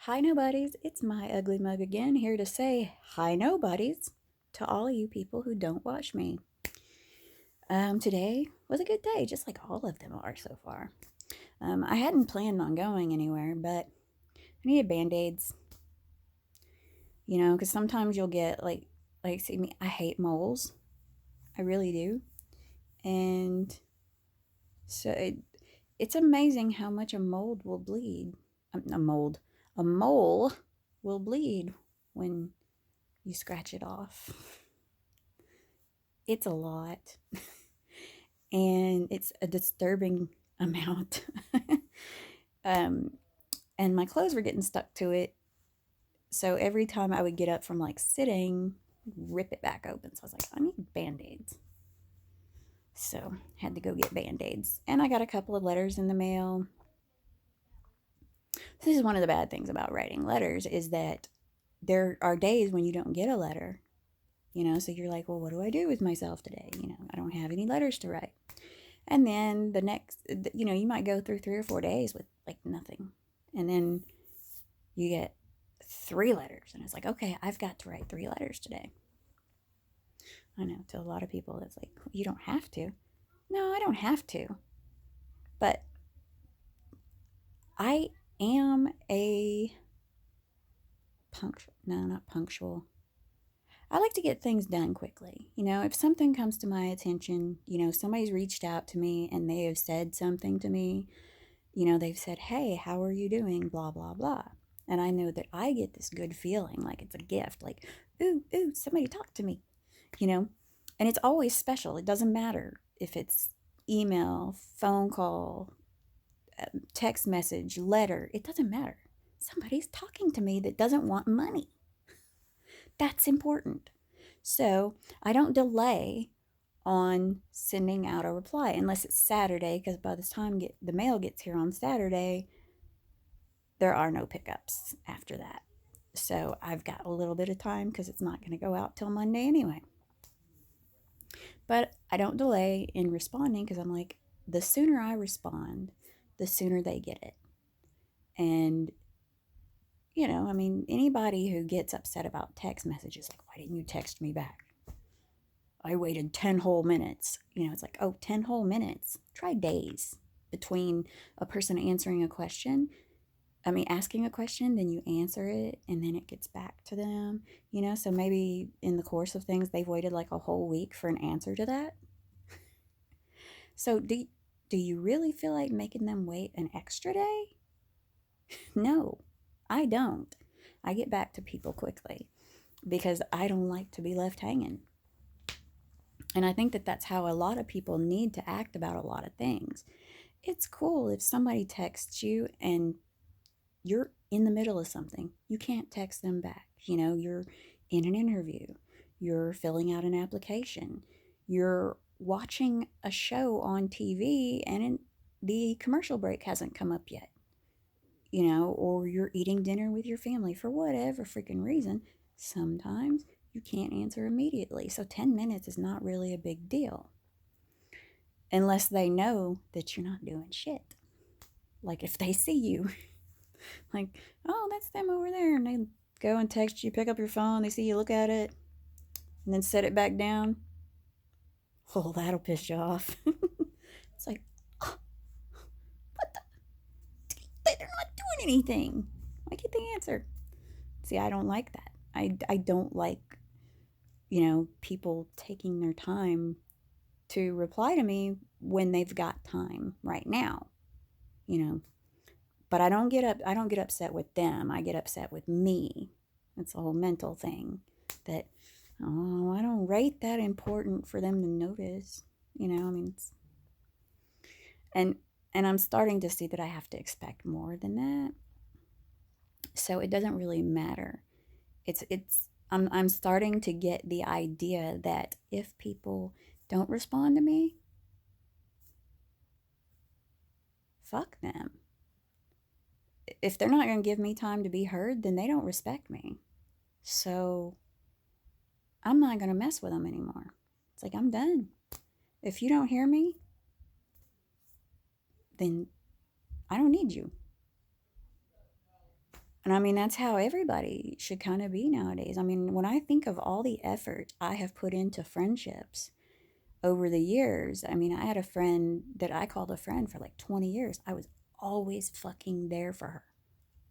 Hi, nobodies. It's my ugly mug again, here to say hi, nobodies, to all of you people who don't watch me. Today was a good day, just like all of them are so far. I hadn't planned on going anywhere, but I needed band aids, because sometimes you'll get see me, I hate moles. I really do. And so it's amazing how much a mold will bleed. A mole will bleed when you scratch it off. It's a lot, and it's a disturbing amount. um, and my clothes were getting stuck to it. So every time I would get up from sitting, rip it back open. So I was like, I need band aids. So had to go get band aids. And I got a couple of letters in the mail. This is one of the bad things about writing letters is that there are days when you don't get a letter, so you're like, well, what do I do with myself today? I don't have any letters to write. And then the next, you might go through 3 or 4 days with nothing. And then you get 3 letters. And it's like, okay, I've got to write 3 letters today. I know to a lot of people, it's like, you don't have to. No, I don't have to. But I am a punctual, no, not punctual. I like to get things done quickly. If something comes to my attention, somebody's reached out to me and they have said something to me, they've said, hey, how are you doing? Blah, blah, blah. And I know that I get this good feeling like it's a gift, like, ooh, somebody talked to me, you know? And it's always special. It doesn't matter if it's email, phone call, text message, letter. It doesn't matter. Somebody's talking to me that doesn't want money. That's important. So I don't delay on sending out a reply unless it's Saturday, because by the time the mail gets here on Saturday, there are no pickups after that. So I've got a little bit of time because it's not going to go out till Monday anyway. But I don't delay in responding because I'm like, the sooner I respond, the sooner they get it. And, anybody who gets upset about text messages, like, why didn't you text me back? I waited 10 whole minutes. It's like, oh, 10 whole minutes. Try days between a person answering a question. Asking a question, then you answer it, and then it gets back to them. So maybe in the course of things, they've waited like a whole week for an answer to that. So do you really feel like making them wait an extra day? No, I don't. I get back to people quickly because I don't like to be left hanging. And I think that that's how a lot of people need to act about a lot of things. It's cool if somebody texts you and you're in the middle of something. You can't text them back. You're in an interview, you're filling out an application, you're watching a show on TV and the commercial break hasn't come up yet, or you're eating dinner with your family for whatever freaking reason. Sometimes you can't answer immediately. So 10 minutes is not really a big deal unless they know that you're not doing shit. Like if they see you, like, oh, that's them over there, and they go and text you, pick up your phone, they see you look at it, and then set it back down. Oh, that'll piss you off. It's like, oh, what the? They're not doing anything. Why can't they answer? See, I don't like that. I don't like, people taking their time to reply to me when they've got time right now, you know. But I don't get upset with them. I get upset with me. It's a whole mental thing that, oh, I don't rate that important for them to notice. It's, and I'm starting to see that I have to expect more than that. So it doesn't really matter. I'm starting to get the idea that if people don't respond to me, fuck them. If they're not going to give me time to be heard, then they don't respect me. So I'm not going to mess with them anymore. It's like, I'm done. If you don't hear me, then I don't need you. And I mean, that's how everybody should kind of be nowadays. I mean, when I think of all the effort I have put into friendships over the years, I mean, I had a friend that I called a friend for like 20 years. I was always fucking there for her.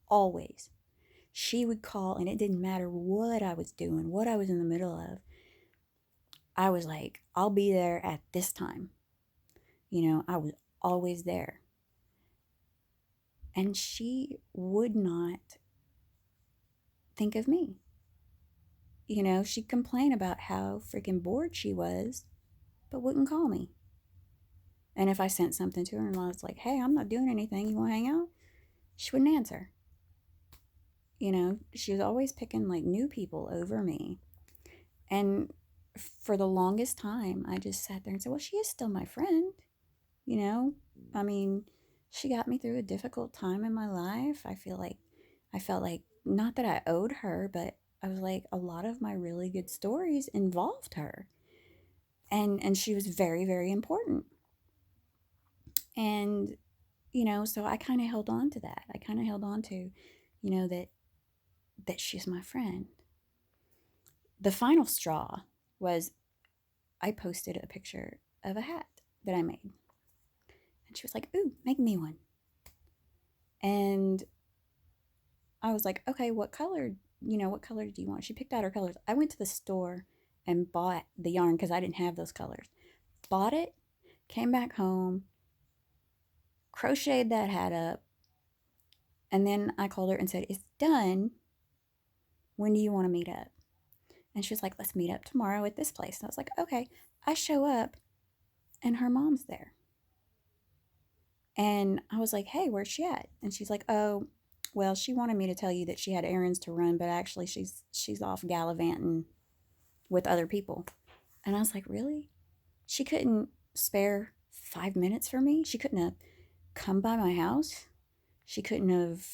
Always. She would call, and it didn't matter what I was doing, what I was in the middle of. I was like, I'll be there at this time. I was always there. And she would not think of me. She'd complain about how freaking bored she was, but wouldn't call me. And if I sent something to her and I was like, hey, I'm not doing anything, you want to hang out? She wouldn't answer. She was always picking like new people over me. And for the longest time, I just sat there and said, well, she is still my friend. You know, I mean, she got me through a difficult time in my life. I felt like not that I owed her, but I was like, a lot of my really good stories involved her. And she was very, very important. And, so I kind of held on to that. I kind of held on to, that she's my friend. The final straw was I posted a picture of a hat that I made. And she was like, ooh, make me one. And I was like, okay, what color do you want? She picked out her colors. I went to the store and bought the yarn because I didn't have those colors. Bought it, came back home, crocheted that hat up, and then I called her and said, it's done. When do you want to meet up? And she was like, let's meet up tomorrow at this place. And I was like, okay. I show up and her mom's there. And I was like, hey, where's she at? And she's like, oh, well, she wanted me to tell you that she had errands to run, but actually she's off gallivanting with other people. And I was like, really? She couldn't spare 5 minutes for me? She couldn't have come by my house? She couldn't have,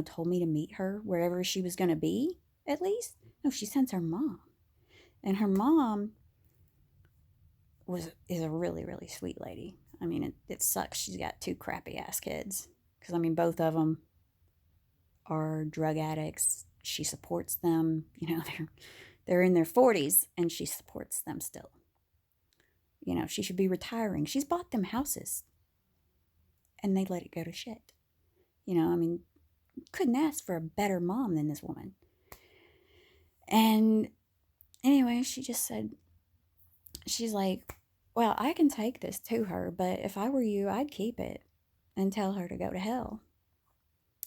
told me to meet her wherever she was going to be, at least? No, she sends her mom. And her mom is a really, really sweet lady. I mean, it sucks she's got two crappy ass kids. Because, I mean, both of them are drug addicts. She supports them. They're in their 40s and she supports them still. She should be retiring. She's bought them houses and they let it go to shit. I mean, couldn't ask for a better mom than this woman. And anyway, she just said, she's like, well, I can take this to her, but if I were you, I'd keep it and tell her to go to hell.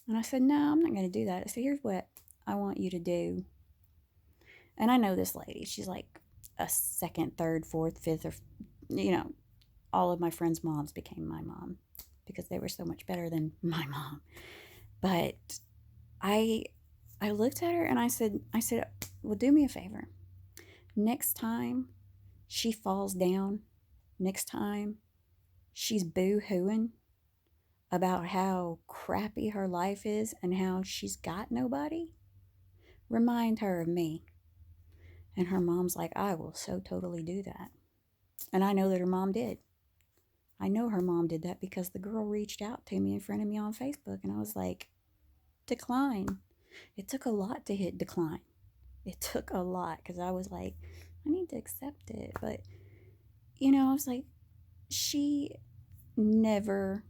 And I said, no, I'm not going to do that. I said, here's what I want you to do. And I know this lady. She's like a second, third, fourth, fifth, or, all of my friends' moms became my mom because they were so much better than my mom. But I looked at her and I said, well, do me a favor. Next time she falls down, next time she's boo-hooing about how crappy her life is and how she's got nobody, remind her of me. And her mom's like, I will so totally do that. And I know that her mom did. I know her mom did that because the girl reached out to me and friended me on Facebook. And I was like, decline. It took a lot to hit decline. It took a lot because I was like, I need to accept it. But, I was like, she never,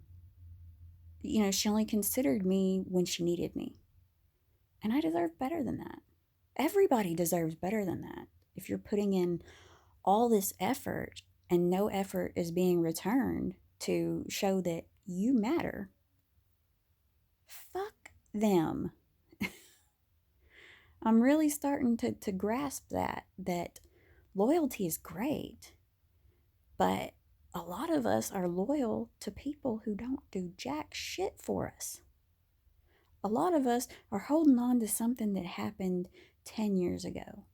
she only considered me when she needed me. And I deserve better than that. Everybody deserves better than that. If you're putting in all this effort and no effort is being returned to show that you matter, fuck them. I'm really starting to grasp that loyalty is great, but a lot of us are loyal to people who don't do jack shit for us. A lot of us are holding on to something that happened 10 years ago.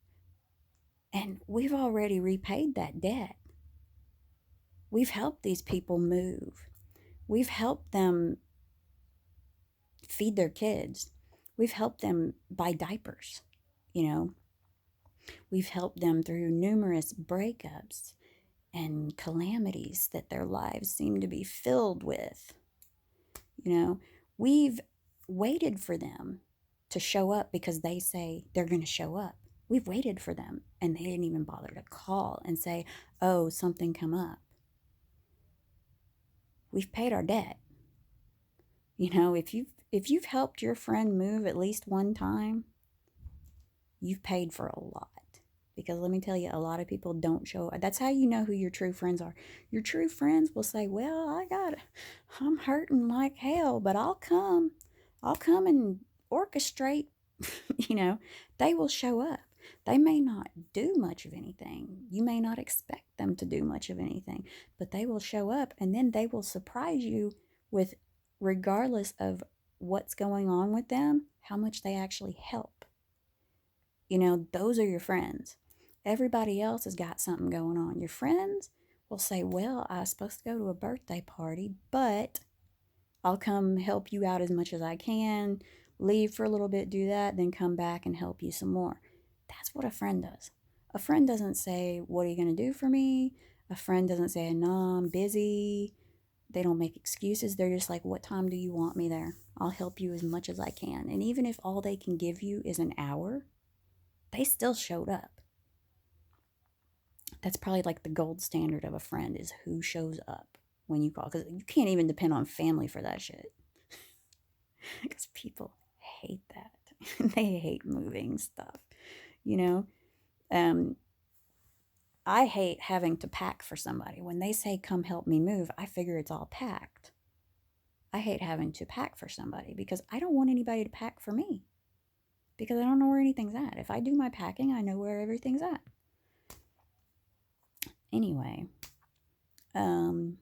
And we've already repaid that debt. We've helped these people move. We've helped them feed their kids. We've helped them buy diapers. We've helped them through numerous breakups and calamities that their lives seem to be filled with. We've waited for them to show up because they say they're going to show up. We've waited for them and they didn't even bother to call and say, oh, something come up. We've paid our debt. You know, if you've helped your friend move at least one time, you've paid for a lot. Because let me tell you, a lot of people don't show up. That's how you know who your true friends are. Your true friends will say, well, I'm hurting like hell, but I'll come. I'll come and orchestrate. You know, they will show up. They may not do much of anything. You may not expect them to do much of anything, but they will show up and then they will surprise you with, regardless of what's going on with them, how much they actually help. You know, those are your friends. Everybody else has got something going on. Your friends will say, well, I was supposed to go to a birthday party, but I'll come help you out as much as I can, leave for a little bit, do that, then come back and help you some more. That's what a friend does. A friend doesn't say, what are you going to do for me? A friend doesn't say, no, I'm busy. They don't make excuses. They're just like, what time do you want me there? I'll help you as much as I can. And even if all they can give you is an hour, they still showed up. That's probably like the gold standard of a friend, is who shows up when you call. Because you can't even depend on family for that shit. Because people hate that. They hate moving stuff, you know. I hate having to pack for somebody. When they say, come help me move, I figure it's all packed. I hate having to pack for somebody because I don't want anybody to pack for me, because I don't know where anything's at. If I do my packing, I know where everything's at. Anyway, any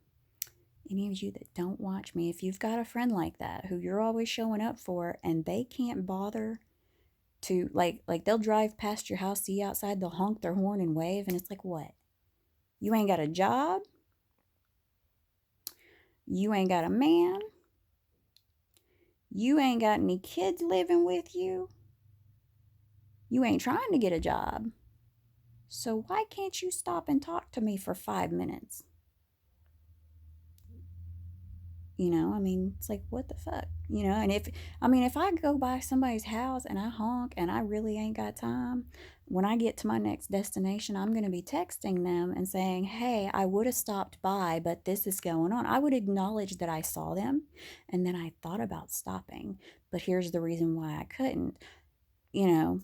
of you that don't watch me, if you've got a friend like that who you're always showing up for and they can't bother to, like they'll drive past your house, see you outside, they'll honk their horn and wave, and it's like, what? You ain't got a job? You ain't got a man? You ain't got any kids living with you? You ain't trying to get a job. So why can't you stop and talk to me for 5 minutes? You know, I mean, it's like, what the fuck? You know, and if I go by somebody's house and I honk and I really ain't got time, when I get to my next destination, I'm going to be texting them and saying, hey, I would have stopped by, but this is going on. I would acknowledge that I saw them and then I thought about stopping, but here's the reason why I couldn't. You know,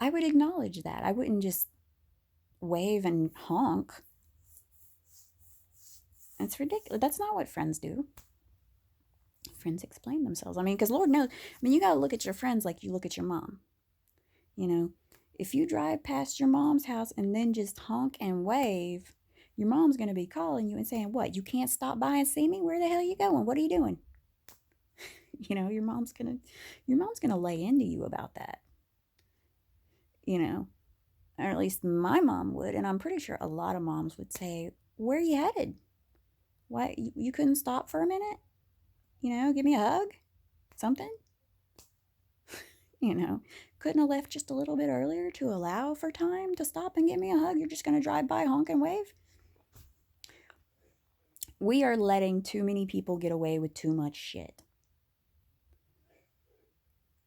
I would acknowledge that. I wouldn't just wave and honk. It's ridiculous. That's not what friends do. Friends explain themselves. I mean, because Lord knows, I mean, you got to look at your friends like you look at your mom. You know, if you drive past your mom's house and then just honk and wave, your mom's going to be calling you and saying, what, you can't stop by and see me? Where the hell are you going? What are you doing? You know, your mom's going to lay into you about that. You know, or at least my mom would. And I'm pretty sure a lot of moms would say, where are you headed? Why, you couldn't stop for a minute? You know, give me a hug? Something? You know, couldn't have left just a little bit earlier to allow for time to stop and give me a hug? You're just going to drive by, honk and wave? We are letting too many people get away with too much shit.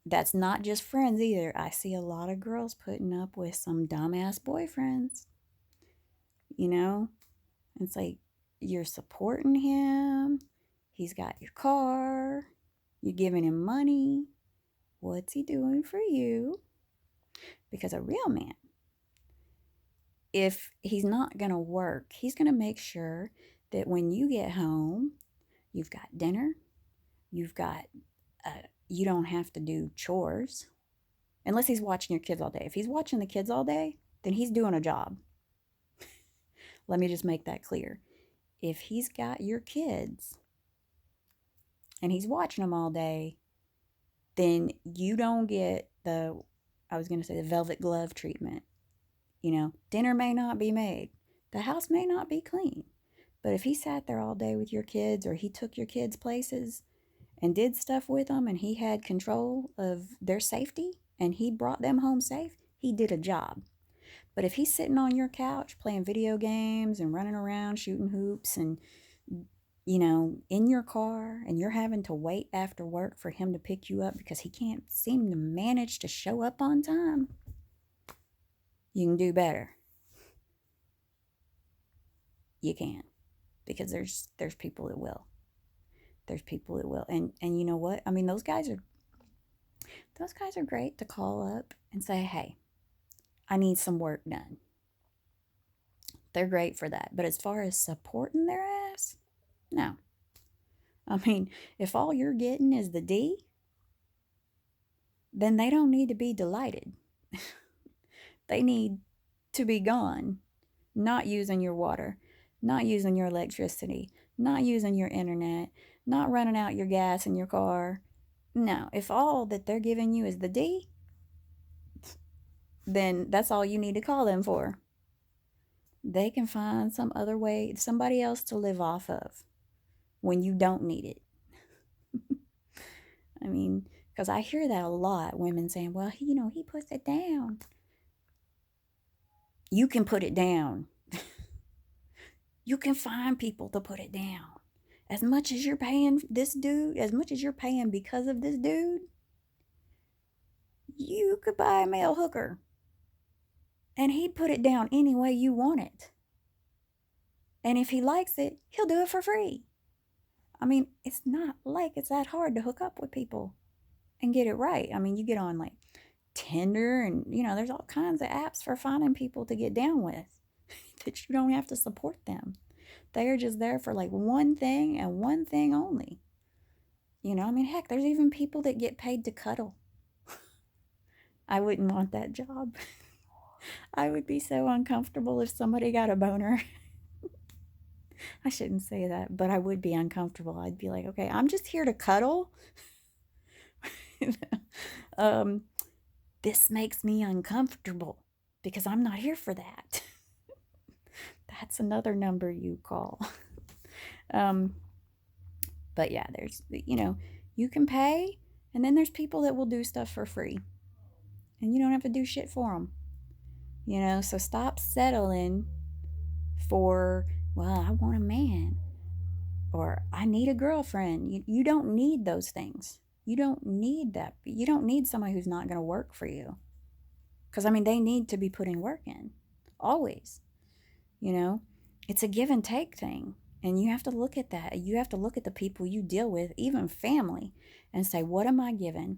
That's not just friends either. I see a lot of girls putting up with some dumbass boyfriends. You know, it's like, you're supporting him. He's got your car. You're giving him money. What's he doing for you? Because a real man, if he's not going to work, he's going to make sure that when you get home, you've got dinner, you don't have to do chores, unless he's watching your kids all day. If he's watching the kids all day, then he's doing a job. Let me just make that clear. If he's got your kids and he's watching them all day, then you don't get the velvet glove treatment. You know, dinner may not be made. The house may not be clean. But if he sat there all day with your kids, or he took your kids places and did stuff with them, and he had control of their safety and he brought them home safe, he did a job. But if he's sitting on your couch playing video games and running around shooting hoops and in your car and you're having to wait after work for him to pick you up because he can't seem to manage to show up on time, you can do better. You can, because there's people that will. There's people that will. And you know what? I mean, those guys are great to call up and say, "Hey, I need some work done." They're great for that. But as far as supporting their ass, no. I mean, if all you're getting is the D, then they don't need to be delighted. They need to be gone, not using your water, not using your electricity, not using your internet, not running out your gas in your car. No, if all that they're giving you is the D, then that's all you need to call them for. They can find some other way, somebody else to live off of when you don't need it. I mean, because I hear that a lot, women saying, well, he puts it down. You can put it down. You can find people to put it down. As much as you're paying this dude, as much as you're paying because of this dude, you could buy a male hooker. And he'd put it down any way you want it. And if he likes it, he'll do it for free. I mean, it's not like it's that hard to hook up with people and get it right. I mean, you get on like Tinder and, there's all kinds of apps for finding people to get down with that you don't have to support them. They are just there for like one thing and one thing only. I mean, heck, there's even people that get paid to cuddle. I wouldn't want that job. I would be so uncomfortable if somebody got a boner. I shouldn't say that, but I would be uncomfortable. I'd be like, okay, I'm just here to cuddle. This makes me uncomfortable because I'm not here for that. That's another number you call. But yeah, there's, you can pay, and then there's people that will do stuff for free. And you don't have to do shit for them. So stop settling for, well, I want a man, or I need a girlfriend. You don't need those things. You don't need that. You don't need somebody who's not going to work for you. Because, I mean, they need to be putting work in. Always. It's a give and take thing. And you have to look at that. You have to look at the people you deal with, even family, and say, what am I giving?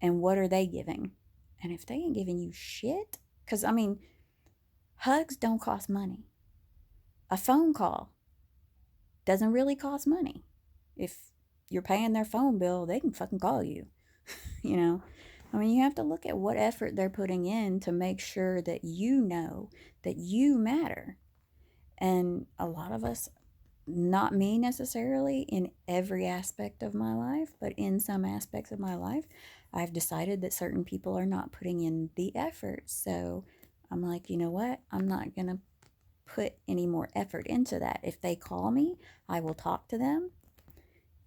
And what are they giving? And if they ain't giving you shit, because, I mean, hugs don't cost money. A phone call doesn't really cost money. If you're paying their phone bill, they can fucking call you. I mean, you have to look at what effort they're putting in to make sure that you know that you matter. And a lot of us, not me necessarily in every aspect of my life, but in some aspects of my life, I've decided that certain people are not putting in the effort. So I'm like, you know what? I'm not going to put any more effort into that. If they call me, I will talk to them,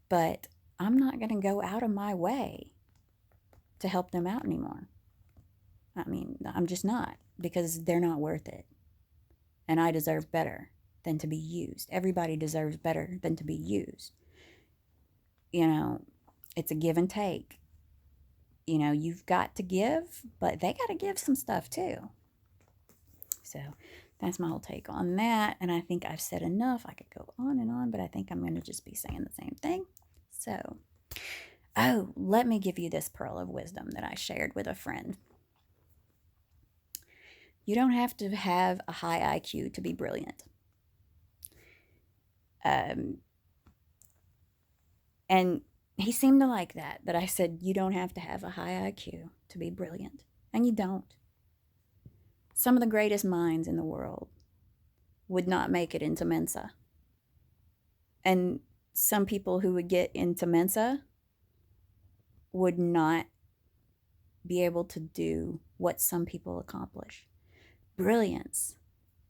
but I'm not going to go out of my way to help them out anymore. I mean, I'm just not, because they're not worth it. And I deserve better than to be used. Everybody deserves better than to be used. It's a give and take. You've got to give, but they got to give some stuff too. So that's my whole take on that. And I think I've said enough. I could go on and on, but I think I'm going to just be saying the same thing. So, let me give you this pearl of wisdom that I shared with a friend. You don't have to have a high IQ to be brilliant. And he seemed to like that I said, you don't have to have a high IQ to be brilliant. And you don't. Some of the greatest minds in the world would not make it into Mensa. And some people who would get into Mensa would not be able to do what some people accomplish. Brilliance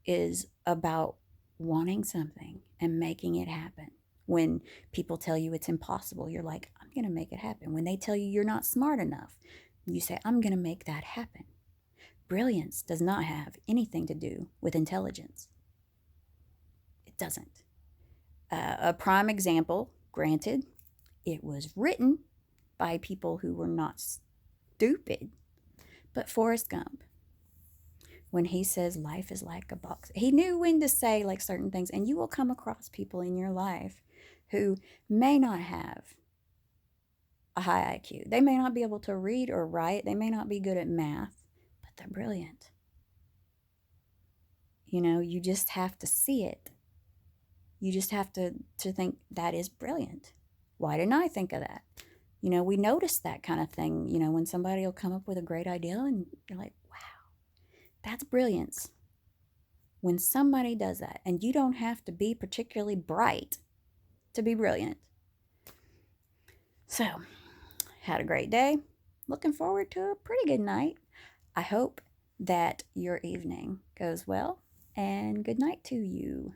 is about wanting something and making it happen. When people tell you it's impossible, you're like, I'm going to make it happen. When they tell you you're not smart enough, you say, I'm going to make that happen. Brilliance does not have anything to do with intelligence. doesn't. A prime example, granted, it was written by people who were not stupid, but Forrest Gump, when he says life is like a box, he knew when to say like certain things. And you will come across people in your life who may not have a high IQ. They may not be able to read or write. They may not be good at math, but they're brilliant. You know, you just have to see it. You just have to think that is brilliant. Why didn't I think of that? You know, we notice that kind of thing, you know, when somebody will come up with a great idea and you're like, wow, that's brilliance. When somebody does that, and you don't have to be particularly bright to be brilliant. So, had a great day. Looking forward to a pretty good night. I hope that your evening goes well, and good night to you.